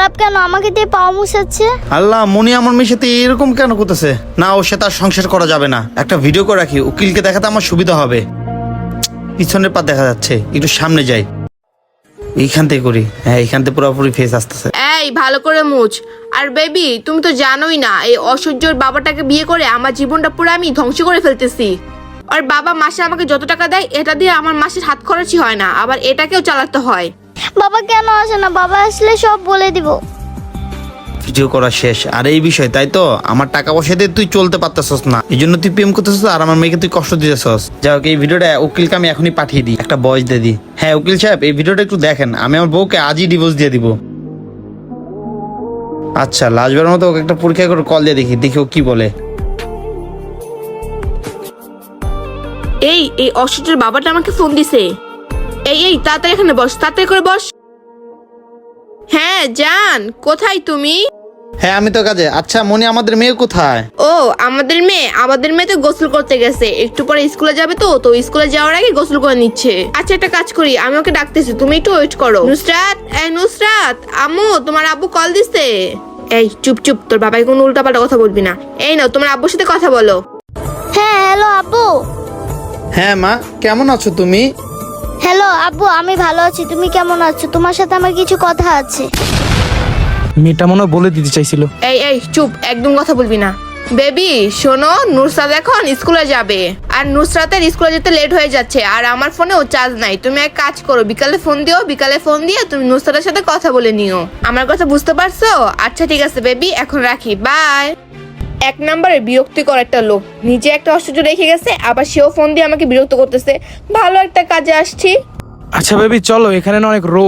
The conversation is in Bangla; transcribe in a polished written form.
খারাপ কেন? আমাকে দিয়ে পাও মুছাচ্ছে। আল্লাহ, মনি আমার মেয়ের সাথে এরকম কেন করতেছে? না, ওর সাথে আর সংসার করা যাবে না। একটা ভিডিও করে রাখি, উকিলকে দেখাতে আমার সুবিধা হবে। পিছনের পা দেখা যাচ্ছে, একটু সামনে যাই। এইখান থেকে করি। হ্যাঁ, এইখান থেকে পুরোপুরি ফেস আসতেছে। এই ভালো করে মুছ। আর বেবি, তুমি তো জানোই না, এই অসহ্যর বাবাটাকে বিয়ে করে আমার জীবনটা পুরো আমি ধ্বংস করে ফেলতেছি। আর বাবা মাসে আমাকে যত টাকা দেয়, এটা দিয়ে আমার মাসের হাত খরচই হয় না, আবার এটাকেও চালাতে হয়। বাবা কেন আসে না? বাবা আসলে সব বলে দিব। ভিডিও করা শেষ। আর এই বিষয়, তাই তো? আমার টাকা পয়সা দিয়ে তুই চলতে পারতেছস না, এই জন্য তুই প্রেম করতেছস আর আমার মেয়েকে তুই কষ্ট দিতেছস। যাই হোক, এই ভিডিওটা উকিলকে আমি এখনই পাঠিয়ে দিই, একটা ভয়েস দিয়ে দিই। হ্যাঁ উকিল সাহেব, এই ভিডিওটা একটু দেখেন। আমি আমার বউকে আজই ডিভোর্স দিয়ে দিব। আচ্ছা, লাস্টবারের মতো ওকে একটা পরীক্ষা করে কল দিয়ে দেখি, দেখি ও কি বলে। এই অসহ্যের বাবাটা আমাকে ফোন দিছে। এই তাড়াতাড়ি এখানে বস, তাড়াতাড়ি করে বস। হ্যাঁ জান, কোথায় তুমি? হ্যাঁ আমি তো কাজে। আচ্ছা মনি, আমাদের মেয়ে কোথায়? ও আমাদের মেয়ে তো গোসল করতে গেছে, একটু পরে স্কুলে যাবে। তো স্কুলে যাওয়ার আগে গোসল করে নিচ্ছে। আচ্ছা একটা কাজ করি, আমি ওকে ডাকতেছি, তুমি একটু ওয়েট করো। নুসরাত, এই নুসরাত, আম্মু তোমার আব্বু কল দিছে। এই চুপ চুপ, তোর বাবাকে কোনো উল্টাপাল্টা কথা বলবি না। এই নাও, তোমার আব্বুর সাথে কথা বলো। হ্যাঁ হ্যালো আব্বু। হ্যাঁ মা, কেমন আছো তুমি? হ্যালো আব্বু, আমি ভালো আছি। তুমি কেমন আছো? তোমার সাথে আমার কিছু কথা আছে। মেয়েটা মনে হয় বলে দিতে চাইছিল। এই চুপ, একদম কথা বলবি না। বেবি শোনো, নুসরাত এখন স্কুলে যাবে, আর নুসরাতের স্কুলে যেতে লেট হয়ে যাচ্ছে, আর আমার ফোনে ও চার্জ নাই। তুমি এক কাজ করো, বিকালে ফোন দিও, বিকালে ফোন দিয়ে তুমি নুসরাতের সাথে কথা বলে নিও। আমার কথা বুঝতে পারছো? আচ্ছা ঠিক আছে বেবি, এখন রাখি, বাই। এক নম্বরে বিরক্তিকর একটা লোক, নিজে একটা অসহ্য রেখে গেছে, আবার সেও ফোন দিয়ে আমাকে বিরক্ত করতেছে। ভালো একটা কাজে আসছি। আচ্ছা বেবি চলো, এখানে না অনেক রোদ।